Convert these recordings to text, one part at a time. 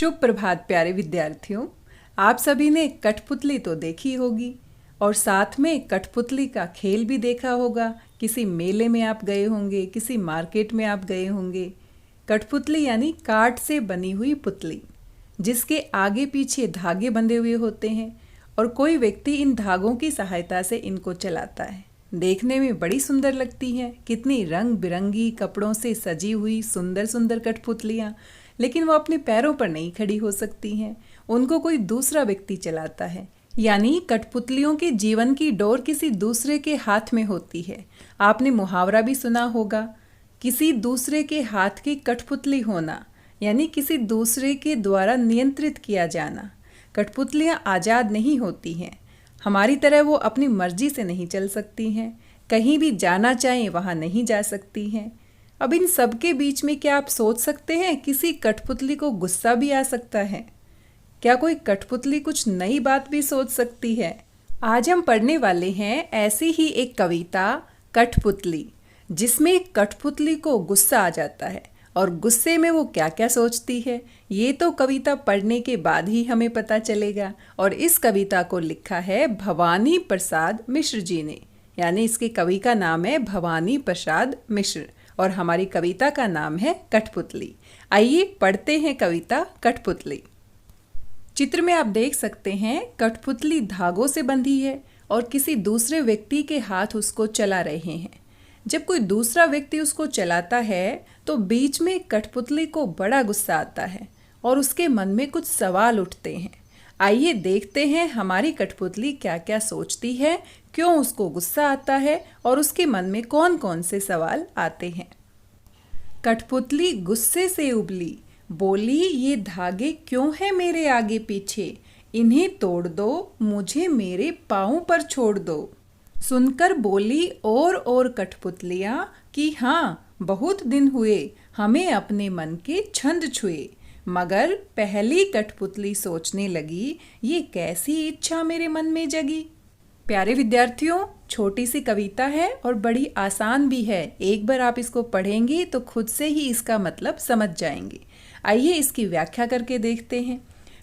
शुभ प्रभात प्यारे विद्यार्थियों। आप सभी ने कठपुतली तो देखी होगी और साथ में कठपुतली का खेल भी देखा होगा। किसी मेले में आप गए होंगे, किसी मार्केट में आप गए होंगे। कठपुतली यानी काठ से बनी हुई पुतली जिसके आगे पीछे धागे बंधे हुए होते हैं और कोई व्यक्ति इन धागों की सहायता से इनको चलाता है। देखने में बड़ी सुंदर लगती हैं। कितनी रंग बिरंगी कपड़ों से सजी हुई सुंदर सुंदर कठपुतलियाँ, लेकिन वो अपने पैरों पर नहीं खड़ी हो सकती हैं। उनको कोई दूसरा व्यक्ति चलाता है, यानी कठपुतलियों के जीवन की डोर किसी दूसरे के हाथ में होती है। आपने मुहावरा भी सुना होगा, किसी दूसरे के हाथ की कठपुतली होना, यानी किसी दूसरे के द्वारा नियंत्रित किया जाना। कठपुतलियाँ आज़ाद नहीं होती हैं, हमारी तरह वो अपनी मर्जी से नहीं चल सकती हैं। कहीं भी जाना चाहें वहाँ नहीं जा सकती हैं। अब इन सब के बीच में क्या आप सोच सकते हैं, किसी कठपुतली को गुस्सा भी आ सकता है? क्या कोई कठपुतली कुछ नई बात भी सोच सकती है? आज हम पढ़ने वाले हैं ऐसी ही एक कविता कठपुतली, जिसमें कठपुतली को गुस्सा आ जाता है और गुस्से में वो क्या क्या सोचती है ये तो कविता पढ़ने के बाद ही हमें पता चलेगा। और इस कविता को लिखा है भवानी प्रसाद मिश्र जी ने, यानी इसके कवि का नाम है भवानी प्रसाद मिश्र और हमारी कविता का नाम है कठपुतली। आइए पढ़ते हैं कविता कठपुतली। चित्र में आप देख सकते हैं कठपुतली धागों से बंधी है और किसी दूसरे व्यक्ति के हाथ उसको चला रहे हैं। जब कोई दूसरा व्यक्ति उसको चलाता है तो बीच में कठपुतली को बड़ा गुस्सा आता है और उसके मन में कुछ सवाल उठते हैं। आइए देखते हैं हमारी कठपुतली क्या क्या सोचती है, क्यों उसको गुस्सा आता है और उसके मन में कौन कौन से सवाल आते हैं। कठपुतली गुस्से से उबली, बोली ये धागे क्यों हैं मेरे आगे पीछे, इन्हें तोड़ दो, मुझे मेरे पाँव पर छोड़ दो। सुनकर बोली और कठपुतलियाँ कि हाँ बहुत दिन हुए हमें अपने मन के छंद छुए। मगर पहली कठपुतली सोचने लगी, ये कैसी इच्छा मेरे मन में जगी। प्यारे विद्यार्थियों, छोटी सी कविता है और बड़ी आसान भी है। एक बार आप इसको पढ़ेंगे तो खुद से ही इसका मतलब समझ जाएंगे। आइए इसकी व्याख्या करके देखते हैं।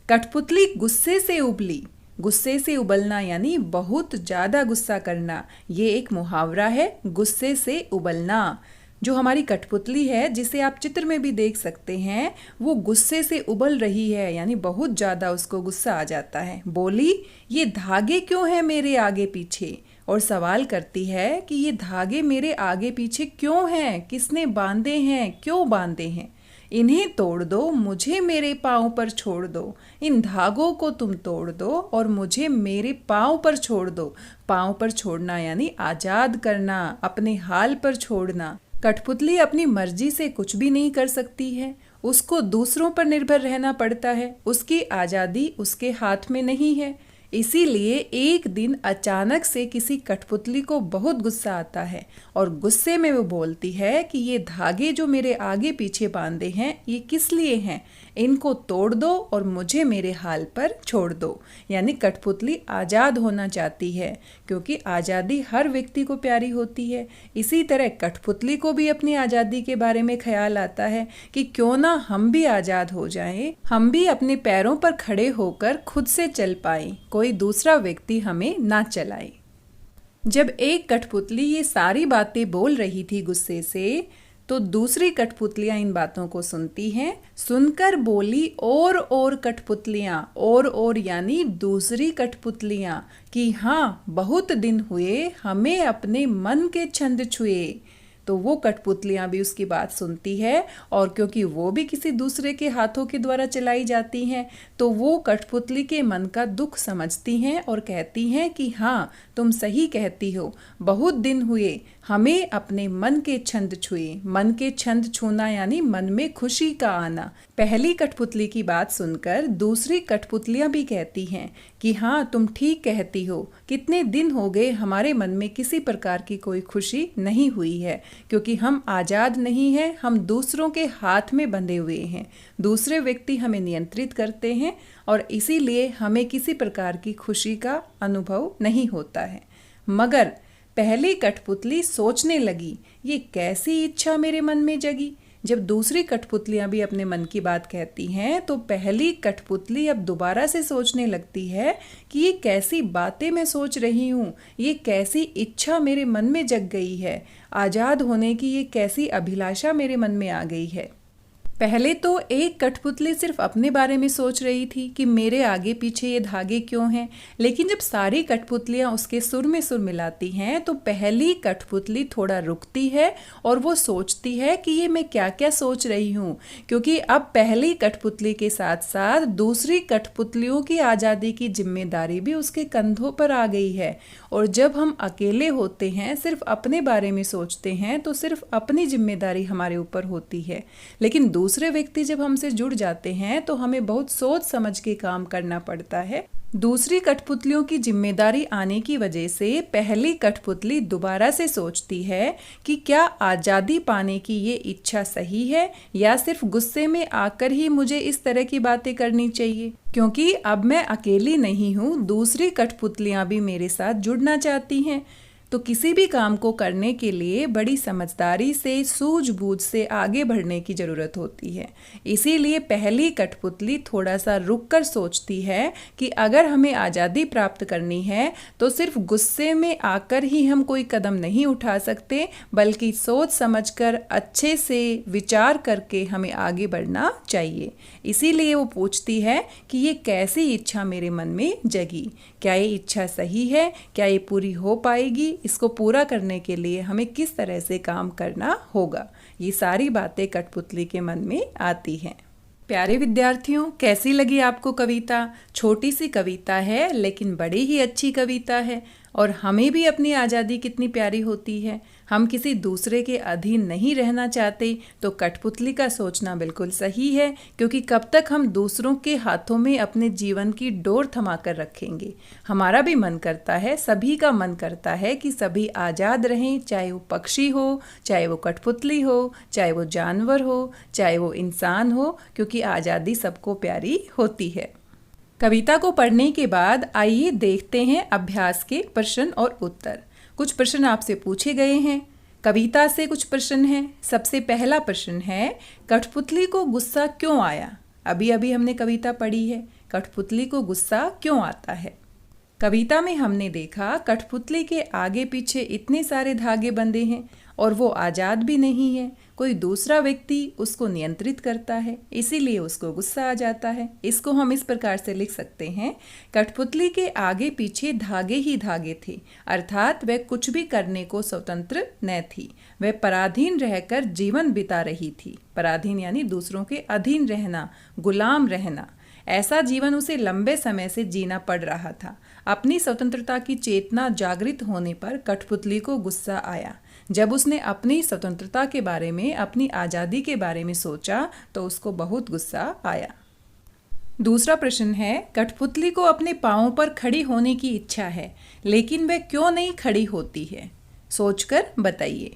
कठपुतली गुस्से से उबली, गुस्से से उबलना यानी बहुत ज़्यादा गुस्सा करना, ये एक मुहावरा है, गुस्से से उबलना। जो हमारी कठपुतली है, जिसे आप चित्र में भी देख सकते हैं, वो गुस्से से उबल रही है, यानी बहुत ज़्यादा उसको गुस्सा आ जाता है। बोली ये धागे क्यों हैं मेरे आगे पीछे, और सवाल करती है कि ये धागे मेरे आगे पीछे क्यों हैं, किसने बांधे हैं, क्यों बांधे हैं। इन्हें तोड़ दो, मुझे मेरे पाँव पर छोड़ दो। इन धागों को तुम तोड़ दो और मुझे मेरे पाँव पर छोड़ दो। पाँव पर छोड़ना यानी आज़ाद करना, अपने हाल पर छोड़ना। कठपुतली अपनी मर्जी से कुछ भी नहीं कर सकती है, उसको दूसरों पर निर्भर रहना पड़ता है। उसकी आज़ादी उसके हाथ में नहीं है। इसीलिए एक दिन अचानक से किसी कठपुतली को बहुत गुस्सा आता है और गुस्से में वो बोलती है कि ये धागे जो मेरे आगे पीछे बांधे हैं ये किस लिए हैं, इनको तोड़ दो और मुझे मेरे हाल पर छोड़ दो। यानी कठपुतली आज़ाद होना चाहती है, क्योंकि आज़ादी हर व्यक्ति को प्यारी होती है। इसी तरह कठपुतली को भी अपनी आज़ादी के बारे में ख्याल आता है कि क्यों ना हम भी आज़ाद हो जाएं, हम भी अपने पैरों पर खड़े होकर खुद से चल पाएं, कोई दूसरा व्यक्ति हमें ना चलाए। जब एक कठपुतली ये सारी बातें बोल रही थी गुस्से से, तो दूसरी कठपुतलियाँ इन बातों को सुनती हैं। सुनकर बोली और कठपुतलियाँ, और यानी दूसरी कठपुतलियाँ कि हाँ बहुत दिन हुए हमें अपने मन के छंद छुए। तो वो कठपुतलियाँ भी उसकी बात सुनती है और क्योंकि वो भी किसी दूसरे के हाथों के द्वारा चलाई जाती हैं, तो वो कठपुतली के मन का दुख समझती हैं और कहती हैं कि हाँ तुम सही कहती हो, बहुत दिन हुए हमें अपने मन के छंद छुए। मन के छंद छूना यानी मन में खुशी का आना। पहली कठपुतली की बात सुनकर दूसरी कठपुतलियाँ भी कहती हैं कि हाँ तुम ठीक कहती हो, कितने दिन हो गए हमारे मन में किसी प्रकार की कोई खुशी नहीं हुई है, क्योंकि हम आज़ाद नहीं हैं, हम दूसरों के हाथ में बंधे हुए हैं। दूसरे व्यक्ति हमें नियंत्रित करते हैं और इसीलिए हमें किसी प्रकार की खुशी का अनुभव नहीं होता है। मगर पहली कठपुतली सोचने लगी, ये कैसी इच्छा मेरे मन में जगी। जब दूसरी कठपुतलियां भी अपने मन की बात कहती हैं तो पहली कठपुतली अब दोबारा से सोचने लगती है कि ये कैसी बातें मैं सोच रही हूँ, ये कैसी इच्छा मेरे मन में जग गई है, आज़ाद होने की ये कैसी अभिलाषा मेरे मन में आ गई है। पहले तो एक कठपुतली सिर्फ अपने बारे में सोच रही थी कि मेरे आगे पीछे ये धागे क्यों हैं, लेकिन जब सारी कठपुतलियां उसके सुर में सुर मिलाती हैं तो पहली कठपुतली थोड़ा रुकती है और वो सोचती है कि ये मैं क्या क्या सोच रही हूँ, क्योंकि अब पहली कठपुतली के साथ साथ दूसरी कठपुतलियों की आज़ादी की जिम्मेदारी भी उसके कंधों पर आ गई है। और जब हम अकेले होते हैं, सिर्फ अपने बारे में सोचते हैं, तो सिर्फ अपनी जिम्मेदारी हमारे ऊपर होती है। लेकिन दूसरे व्यक्ति जब हमसे जुड़ जाते हैं तो हमें बहुत सोच समझ के काम करना पड़ता है। दूसरी कठपुतलियों की जिम्मेदारी आने की वजह से पहली कठपुतली दोबारा से सोचती है कि क्या आज़ादी पाने की ये इच्छा सही है या सिर्फ गुस्से में आकर ही मुझे इस तरह की बातें करनी चाहिए, क्योंकि अब मैं अकेली नहीं हूँ, दूसरी कठपुतलियाँ भी मेरे साथ जुड़ना चाहती हैं। तो किसी भी काम को करने के लिए बड़ी समझदारी से, सूझबूझ से आगे बढ़ने की ज़रूरत होती है। इसीलिए पहली कठपुतली थोड़ा सा रुक कर सोचती है कि अगर हमें आज़ादी प्राप्त करनी है तो सिर्फ गुस्से में आकर ही हम कोई कदम नहीं उठा सकते, बल्कि सोच समझकर अच्छे से विचार करके हमें आगे बढ़ना चाहिए। इसीलिए वो पूछती है कि ये कैसी इच्छा मेरे मन में जगी, क्या ये इच्छा सही है, क्या ये पूरी हो पाएगी, इसको पूरा करने के लिए हमें किस तरह से काम करना होगा। ये सारी बातें कठपुतली के मन में आती हैं। प्यारे विद्यार्थियों, कैसी लगी आपको कविता? छोटी सी कविता है लेकिन बड़ी ही अच्छी कविता है। और हमें भी अपनी आज़ादी कितनी प्यारी होती है। हम किसी दूसरे के अधीन नहीं रहना चाहते, तो कठपुतली का सोचना बिल्कुल सही है, क्योंकि कब तक हम दूसरों के हाथों में अपने जीवन की डोर थमा कर रखेंगे। हमारा भी मन करता है, सभी का मन करता है कि सभी आज़ाद रहें, चाहे वो पक्षी हो, चाहे वो कठपुतली हो, चाहे वो जानवर हो, चाहे वो इंसान हो, क्योंकि आज़ादी सबको प्यारी होती है। कविता को पढ़ने के बाद आइए देखते हैं अभ्यास के प्रश्न और उत्तर। कुछ प्रश्न आपसे पूछे गए हैं, कविता से कुछ प्रश्न हैं। सबसे पहला प्रश्न है, कठपुतली को गुस्सा क्यों आया? अभी अभी हमने कविता पढ़ी है, कठपुतली को गुस्सा क्यों आता है? कविता में हमने देखा कठपुतली के आगे पीछे इतने सारे धागे बंधे हैं और वो आज़ाद भी नहीं है, कोई दूसरा व्यक्ति उसको नियंत्रित करता है, इसीलिए उसको गुस्सा आ जाता है। इसको हम इस प्रकार से लिख सकते हैं, कठपुतली के आगे पीछे धागे ही धागे थे, अर्थात वह कुछ भी करने को स्वतंत्र न थी। वह पराधीन रहकर जीवन बिता रही थी। पराधीन यानी दूसरों के अधीन रहना, गुलाम रहना। ऐसा जीवन उसे लंबे समय से जीना पड़ रहा था। अपनी स्वतंत्रता की चेतना जागृत होने पर कठपुतली को गुस्सा आया। जब उसने अपनी स्वतंत्रता के बारे में, अपनी आज़ादी के बारे में सोचा तो उसको बहुत गुस्सा आया। दूसरा प्रश्न है, कठपुतली को अपने पाँवों पर खड़ी होने की इच्छा है, लेकिन वह क्यों नहीं खड़ी होती है? सोचकर बताइए।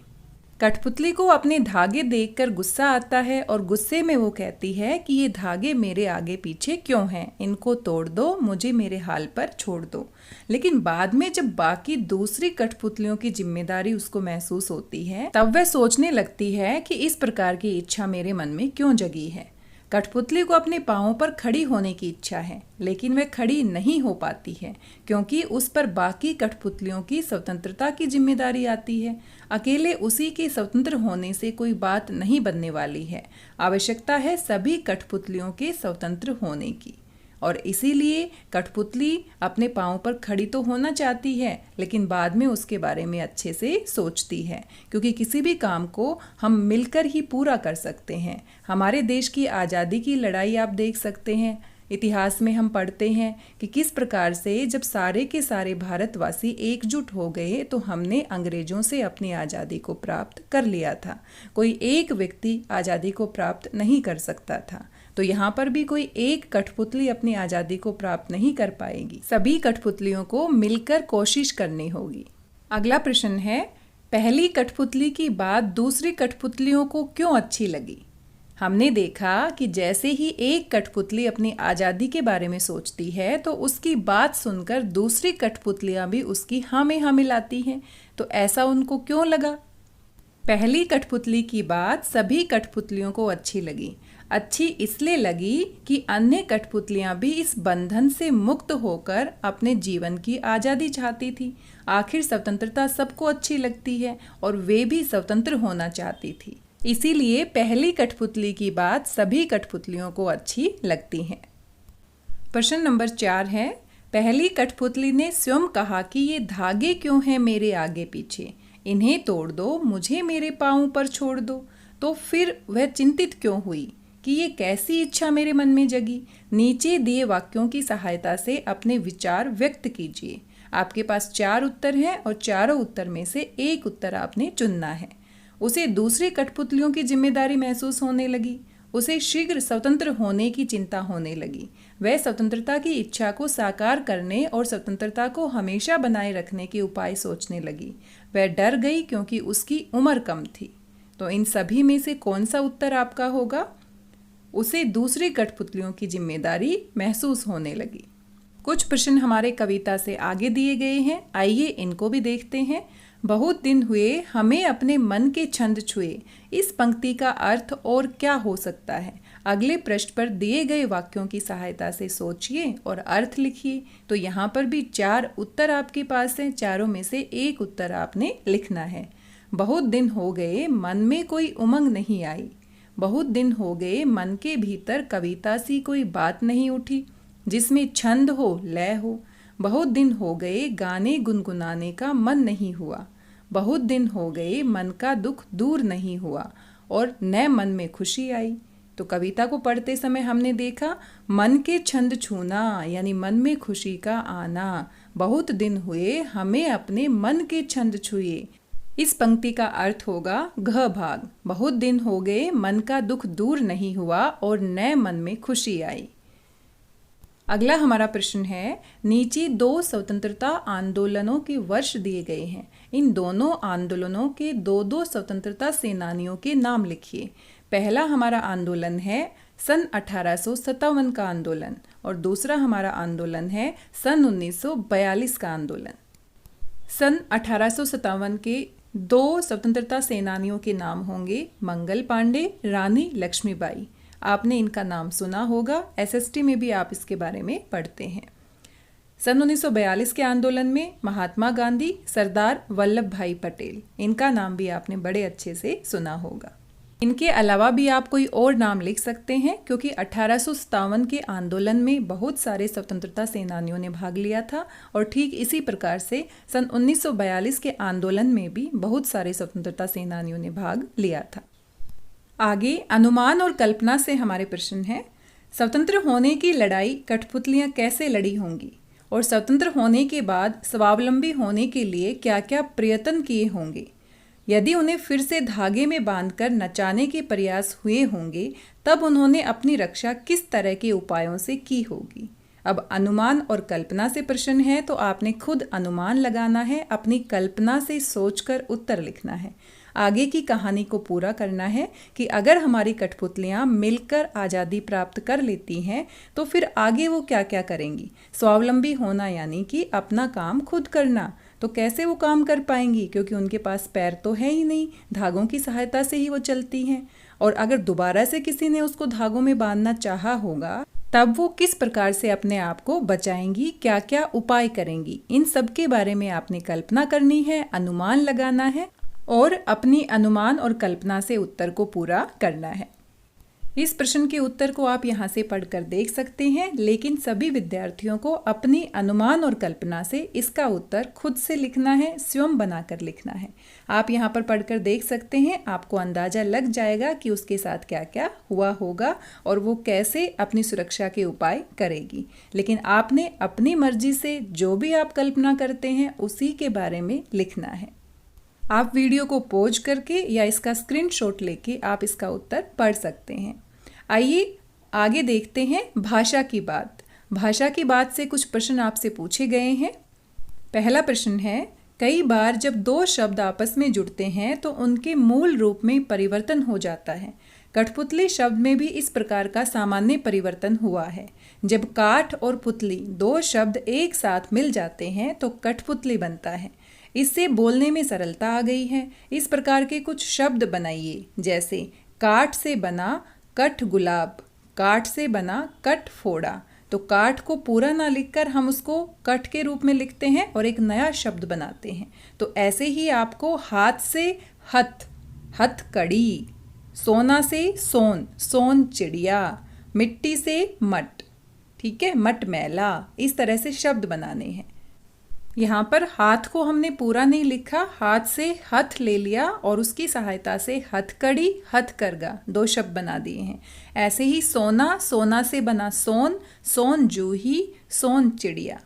कठपुतली को अपने धागे देखकर गुस्सा आता है और गुस्से में वो कहती है कि ये धागे मेरे आगे पीछे क्यों हैं, इनको तोड़ दो, मुझे मेरे हाल पर छोड़ दो। लेकिन बाद में जब बाकी दूसरी कठपुतलियों की जिम्मेदारी उसको महसूस होती है, तब वह सोचने लगती है कि इस प्रकार की इच्छा मेरे मन में क्यों जगी है। कठपुतली को अपने पाँवों पर खड़ी होने की इच्छा है, लेकिन वह खड़ी नहीं हो पाती है, क्योंकि उस पर बाकी कठपुतलियों की स्वतंत्रता की जिम्मेदारी आती है। अकेले उसी के स्वतंत्र होने से कोई बात नहीं बनने वाली है। आवश्यकता है सभी कठपुतलियों के स्वतंत्र होने की। और इसीलिए कठपुतली अपने पाँव पर खड़ी तो होना चाहती है, लेकिन बाद में उसके बारे में अच्छे से सोचती है, क्योंकि किसी भी काम को हम मिलकर ही पूरा कर सकते हैं। हमारे देश की आज़ादी की लड़ाई आप देख सकते हैं, इतिहास में हम पढ़ते हैं कि किस प्रकार से जब सारे के सारे भारतवासी एकजुट हो गए तो हमने अंग्रेजों से अपनी आज़ादी को प्राप्त कर लिया था। कोई एक व्यक्ति आज़ादी को प्राप्त नहीं कर सकता था। तो यहाँ पर भी कोई एक कठपुतली अपनी आज़ादी को प्राप्त नहीं कर पाएगी। सभी कठपुतलियों को मिलकर कोशिश करनी होगी। अगला प्रश्न है, पहली कठपुतली की बात दूसरी कठपुतलियों को क्यों अच्छी लगी? हमने देखा कि जैसे ही एक कठपुतली अपनी आज़ादी के बारे में सोचती है तो उसकी बात सुनकर दूसरी कठपुतलियाँ भी उसकी हाँ में हाँ मिलाती हैं। तो ऐसा उनको क्यों लगा? पहली कठपुतली की बात सभी कठपुतलियों को अच्छी लगी। अच्छी इसलिए लगी कि अन्य कठपुतलियां भी इस बंधन से मुक्त होकर अपने जीवन की आज़ादी चाहती थी। आखिर स्वतंत्रता सबको अच्छी लगती है और वे भी स्वतंत्र होना चाहती थी। इसीलिए पहली कठपुतली की बात सभी कठपुतलियों को अच्छी लगती है। प्रश्न नंबर 4 है, पहली कठपुतली ने स्वयं कहा कि ये धागे क्यों हैं मेरे आगे पीछे, इन्हें तोड़ दो, मुझे मेरे पाँव पर छोड़ दो। तो फिर वह चिंतित क्यों हुई कि ये कैसी इच्छा मेरे मन में जगी। नीचे दिए वाक्यों की सहायता से अपने विचार व्यक्त कीजिए। आपके पास 4 उत्तर हैं और चारों उत्तर में से एक उत्तर आपने चुनना है। उसे दूसरी कठपुतलियों की जिम्मेदारी महसूस होने लगी। उसे शीघ्र स्वतंत्र होने की चिंता होने लगी। वह स्वतंत्रता की इच्छा को साकार करने और स्वतंत्रता को हमेशा बनाए रखने के उपाय सोचने लगी। वह डर गई क्योंकि उसकी उम्र कम थी। तो इन सभी में से कौन सा उत्तर आपका होगा? उसे दूसरी कठपुतलियों की जिम्मेदारी महसूस होने लगी। कुछ प्रश्न हमारे कविता से आगे दिए गए हैं, आइए इनको भी देखते हैं। बहुत दिन हुए हमें अपने मन के छंद छुए, इस पंक्ति का अर्थ और क्या हो सकता है? अगले पृष्ठ पर दिए गए वाक्यों की सहायता से सोचिए और अर्थ लिखिए। तो यहाँ पर भी 4 उत्तर आपके पास हैं, चारों में से एक उत्तर आपने लिखना है। बहुत दिन हो गए मन में कोई उमंग नहीं आई। बहुत दिन हो गए मन के भीतर कविता सी कोई बात नहीं उठी जिसमें छंद हो, लय हो। बहुत दिन हो गए गाने गुनगुनाने का मन नहीं हुआ। बहुत दिन हो गए मन का दुख दूर नहीं हुआ और नए मन में खुशी आई। तो कविता को पढ़ते समय हमने देखा मन के छंद छूना यानी मन में खुशी का आना। बहुत दिन हुए हमें अपने मन के छंद छुए। इस पंक्ति का अर्थ होगा घ भाग। बहुत दिन हो गए मन का दुख दूर नहीं हुआ और नए मन में खुशी आई। अगला हमारा प्रश्न है, नीचे 2 स्वतंत्रता आंदोलनों के वर्ष दिए गए हैं। इन दोनों आंदोलनों के 2-2 स्वतंत्रता सेनानियों के नाम लिखिए। पहला हमारा आंदोलन है सन 1857 का आंदोलन और दूसरा हमारा आंदोलन है सन 1942 का आंदोलन। सन 1857 के 2 स्वतंत्रता सेनानियों के नाम होंगे मंगल पांडे, रानी लक्ष्मीबाई। आपने इनका नाम सुना होगा, एसएसटी में भी आप इसके बारे में पढ़ते हैं। सन 1942 के आंदोलन में महात्मा गांधी, सरदार वल्लभ भाई पटेल, इनका नाम भी आपने बड़े अच्छे से सुना होगा। इनके अलावा भी आप कोई और नाम लिख सकते हैं क्योंकि 1857 के आंदोलन में बहुत सारे स्वतंत्रता सेनानियों ने भाग लिया था और ठीक इसी प्रकार से सन 1942 के आंदोलन में भी बहुत सारे स्वतंत्रता सेनानियों ने भाग लिया था। आगे अनुमान और कल्पना से हमारे प्रश्न है, स्वतंत्र होने की लड़ाई कठपुतलियां कैसे लड़ी होंगी और स्वतंत्र होने के बाद स्वावलंबी होने के लिए क्या क्या प्रयत्न किए होंगे। यदि उन्हें फिर से धागे में बांधकर नचाने के प्रयास हुए होंगे तब उन्होंने अपनी रक्षा किस तरह के उपायों से की होगी। अब अनुमान और कल्पना से प्रश्न है तो आपने खुद अनुमान लगाना है, अपनी कल्पना से सोचकर उत्तर लिखना है। आगे की कहानी को पूरा करना है कि अगर हमारी कठपुतलियां मिलकर आज़ादी प्राप्त कर लेती हैं तो फिर आगे वो क्या क्या करेंगी। स्वावलंबी होना यानी कि अपना काम खुद करना। तो कैसे वो काम कर पाएंगी क्योंकि उनके पास पैर तो है ही नहीं, धागों की सहायता से ही वो चलती हैं। और अगर दोबारा से किसी ने उसको धागों में बांधना चाहा होगा तब वो किस प्रकार से अपने आप को बचाएंगी, क्या क्या उपाय करेंगी, इन सब के बारे में आपने कल्पना करनी है, अनुमान लगाना है और अपनी अनुमान और कल्पना से उत्तर को पूरा करना है। इस प्रश्न के उत्तर को आप यहाँ से पढ़कर देख सकते हैं, लेकिन सभी विद्यार्थियों को अपनी अनुमान और कल्पना से इसका उत्तर खुद से लिखना है, स्वयं बनाकर लिखना है। आप यहाँ पर पढ़कर देख सकते हैं, आपको अंदाजा लग जाएगा कि उसके साथ क्या क्या हुआ होगा और वो कैसे अपनी सुरक्षा के उपाय करेगी। लेकिन आपने अपनी मर्जी से जो भी आप कल्पना करते हैं उसी के बारे में लिखना है। आप वीडियो को पॉज करके या इसका स्क्रीनशॉट लेके आप इसका उत्तर पढ़ सकते हैं। आइए आगे देखते हैं भाषा की बात। भाषा की बात से कुछ प्रश्न आपसे पूछे गए हैं। पहला प्रश्न है, कई बार जब 2 शब्द आपस में जुड़ते हैं तो उनके मूल रूप में परिवर्तन हो जाता है। कठपुतली शब्द में भी इस प्रकार का सामान्य परिवर्तन हुआ है। जब काठ और पुतली 2 शब्द एक साथ मिल जाते हैं तो कठपुतली बनता है। इससे बोलने में सरलता आ गई है। इस प्रकार के कुछ शब्द बनाइए, जैसे काठ से बना कठ गुलाब, काठ से बना कठ फोड़ा। तो काठ को पूरा ना लिखकर हम उसको कठ के रूप में लिखते हैं और एक नया शब्द बनाते हैं। तो ऐसे ही आपको हाथ से हथ, हथकड़ी, सोना से सोन, सोन चिड़िया, मिट्टी से मट, ठीक है, मट मैला, इस तरह से शब्द बनाने हैं। यहाँ पर हाथ को हमने पूरा नहीं लिखा, हाथ से हथ ले लिया और उसकी सहायता से हथकड़ी, हथकरघा, 2 शब्द बना दिए हैं। ऐसे ही सोना, सोना से बना सोन, सोन जूही, सोन चिड़िया।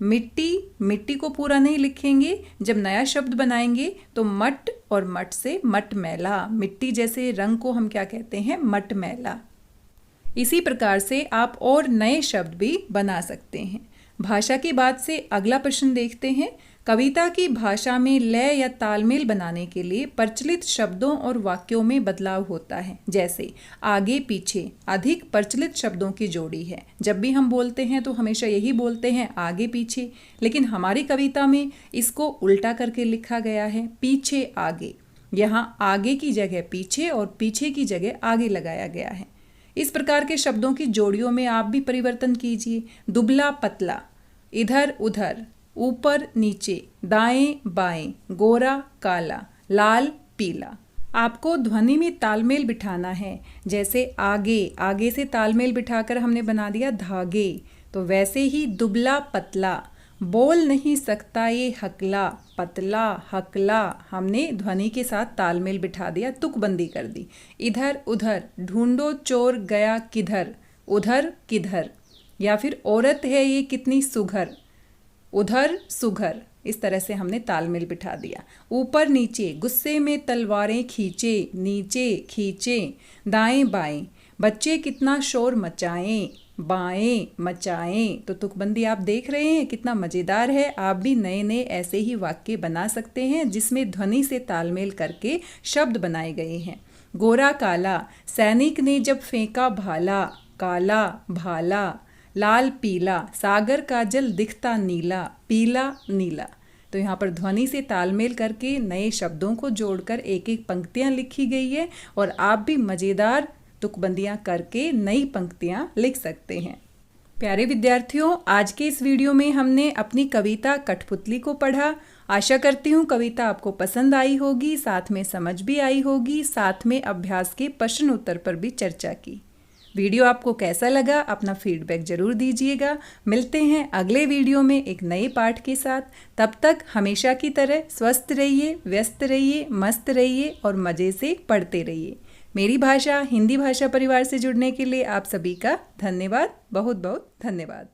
मिट्टी, मिट्टी को पूरा नहीं लिखेंगे, जब नया शब्द बनाएंगे तो मट और मट से मट मैला, मिट्टी जैसे रंग को हम क्या कहते हैं, मट मैला। इसी प्रकार से आप और नए शब्द भी बना सकते हैं। भाषा की बात से अगला प्रश्न देखते हैं। कविता की भाषा में लय या तालमेल बनाने के लिए प्रचलित शब्दों और वाक्यों में बदलाव होता है। जैसे आगे पीछे अधिक प्रचलित शब्दों की जोड़ी है। जब भी हम बोलते हैं तो हमेशा यही बोलते हैं आगे पीछे, लेकिन हमारी कविता में इसको उल्टा करके लिखा गया है, पीछे आगे। यहाँ आगे की जगह पीछे और पीछे की जगह आगे लगाया गया है। इस प्रकार के शब्दों की जोड़ियों में आप भी परिवर्तन कीजिए। दुबला पतला, इधर उधर, ऊपर नीचे, दाएं बाएं, गोरा काला, लाल पीला। आपको ध्वनि में तालमेल बिठाना है। जैसे आगे, आगे से तालमेल बिठाकर हमने बना दिया धागे, तो वैसे ही दुबला पतला, बोल नहीं सकता ये हकला, पतला हकला, हमने ध्वनि के साथ तालमेल बिठा दिया, तुकबंदी कर दी। इधर उधर, ढूंढो चोर गया किधर, उधर किधर। या फिर औरत है ये कितनी सुघर, उधर सुघर, इस तरह से हमने तालमेल बिठा दिया। ऊपर नीचे, गुस्से में तलवारें खींचे, नीचे खींचे। दाएं बाएं, बच्चे कितना शोर मचाएं, बाएं मचाएं। तो तुकबंदी आप देख रहे हैं कितना मज़ेदार है। आप भी नए नए ऐसे ही वाक्य बना सकते हैं जिसमें ध्वनि से तालमेल करके शब्द बनाए गए हैं। गोरा काला, सैनिक ने जब फेंका भाला, काला भाला। लाल पीला, सागर का जल दिखता नीला, पीला नीला। तो यहाँ पर ध्वनि से तालमेल करके नए शब्दों को जोड़कर एक एक पंक्तियाँ लिखी गई है और आप भी मज़ेदार तुकबंदियाँ करके नई पंक्तियाँ लिख सकते हैं। प्यारे विद्यार्थियों, आज के इस वीडियो में हमने अपनी कविता कठपुतली को पढ़ा। आशा करती हूँ कविता आपको पसंद आई होगी, साथ में समझ भी आई होगी, साथ में अभ्यास के प्रश्न उत्तर पर भी चर्चा की। वीडियो आपको कैसा लगा अपना फीडबैक ज़रूर दीजिएगा। मिलते हैं अगले वीडियो में एक नए पाठ के साथ। तब तक हमेशा की तरह स्वस्थ रहिए, व्यस्त रहिए, मस्त रहिए और मज़े से पढ़ते रहिए। मेरी भाषा हिंदी भाषा परिवार से जुड़ने के लिए आप सभी का धन्यवाद, बहुत बहुत धन्यवाद।